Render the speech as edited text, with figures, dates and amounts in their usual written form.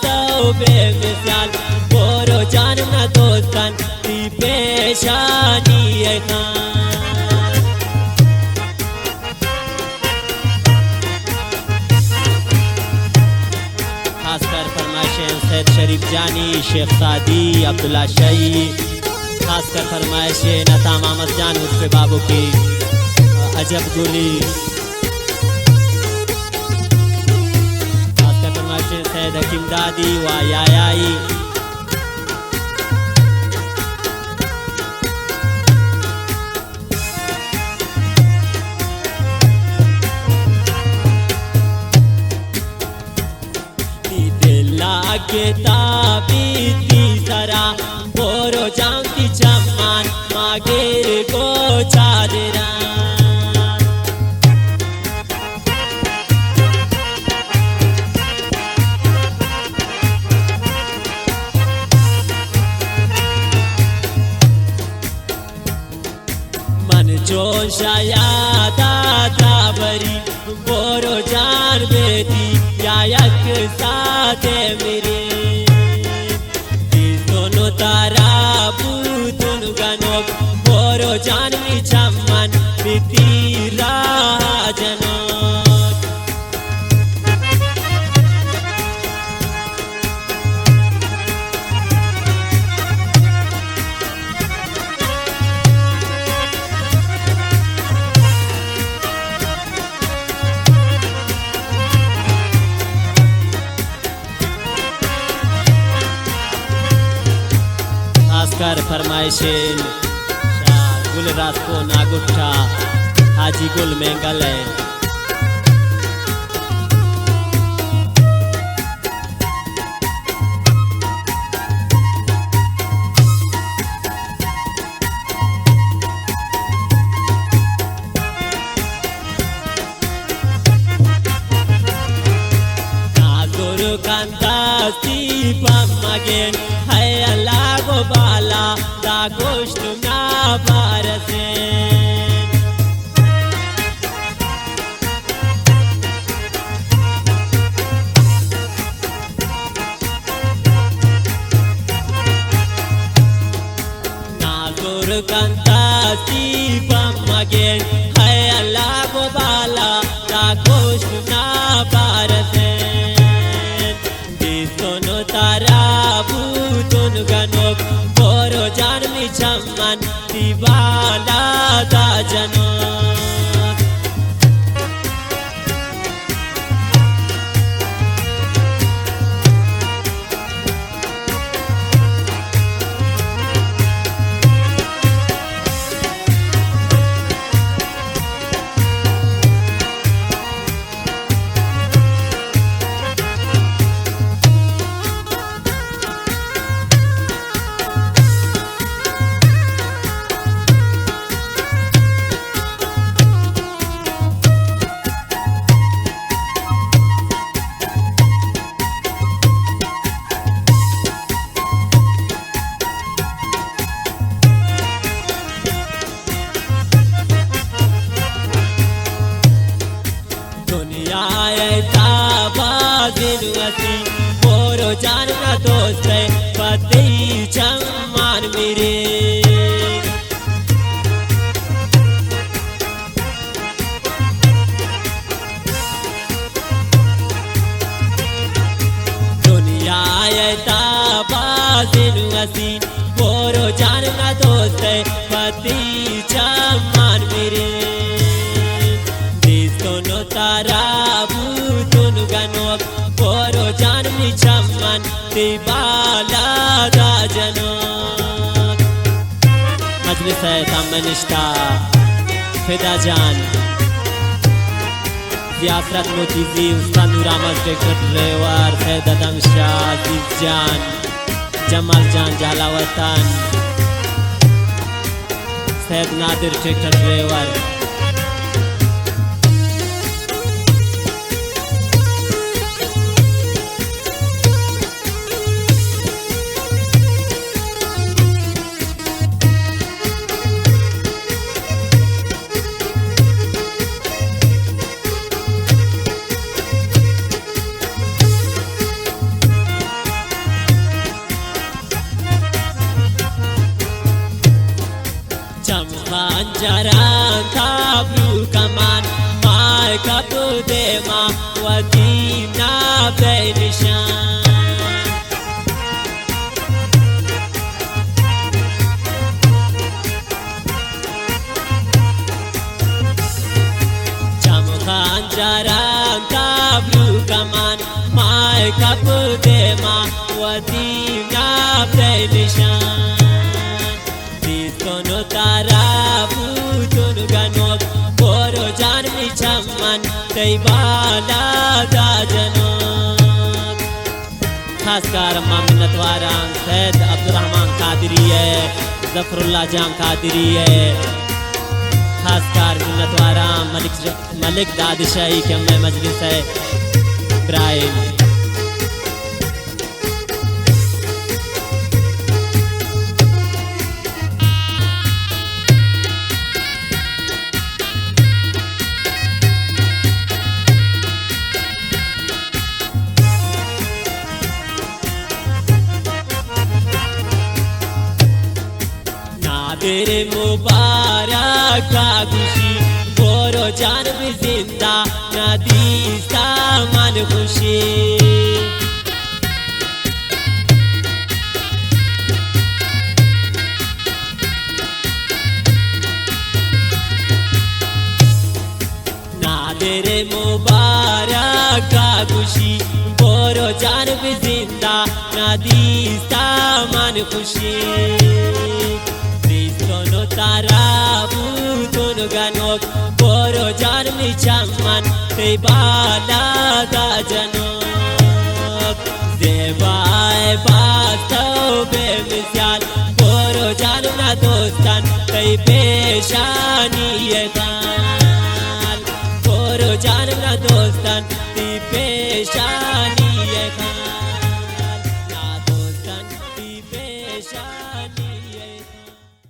सौ बेमिसाल बोरो जान न दोस्तन ती पेशानी है खान। खासकर फरमाइशें सैयद शरीफ जानी, शेख सादी, अब्दुल्ला शाही, खासकर फरमाइशें नता मोहम्मद जान उर्फ बाबू की, अजब गुली, खासकर फरमाइशें सैयद हकीम दादी व यायाई। के ताबीती सरा बोरो जानती चम्मान मागेर को चादरा। मन जोशा यादा दाबरी बोरो जान बेटी यायक साथे मेरे दोनों तारा बुतुन गनोक बोरो जान मी चम्मन बीती राजनोक। खासकर फरमाइशें गुल रास्को नागुट्ठा हाजी गुल मेंगल है। नाजुर कंदासी पम्मगेन है अल्लाह को बाला दा गोश्त ना बारसे। नाजुर कंदासी पम्मगेन है अल्लाह को बाला दा गोश्त ना बारसे। दोनों तारा बुतुन गनोक बोरो जान मी चम्मन दीवाला दा जनोक। बोरो जान का दोस्त है पति चम्मान मेरे। दुनिया ताबाज़ बोरो जान का दोस्त है पति चम्मान मेरे। दोनों तारा बुतुन गनोक बोरो जान मी चम्मन दीवाला दा जनोक। मजलिस है तमनिश्ता फिदा जान जियासरत मोचीजी उस्ताद नूर अहमद ड्राइवर सैयद अदम शाह अजीज जान जमाल जान जलावतन Syed Nadir tractor driver. jarang kabru kaman mai kapu dema wadim na benishan jamukhan jarang kabru kaman mai kapu dema wadim na benishan Kono tarabu tunu ganok Boro jan mi chamman Tei bala da janok खासकर मामिनत वारां Syed Abdurrahman Qadri है जफरुल्लाह जान कादरी है खासकर मिन्नत वारां मलिक दादशाही के में मजलिस है इब्राहिम तेरे मुबारक का खुशी बोरो जान भी जिंदा ना दीस्ता मन खुशी ना तेरे मुबारक का खुशी बोरो जान भी जिंदा ना दीस्ता मन खुशी tarabu tunu ganok boro jan mi chamman tei bala da janok zebai bastau be misyal boro jan na dostan tei peshani ye kal boro jan na dostan tei peshani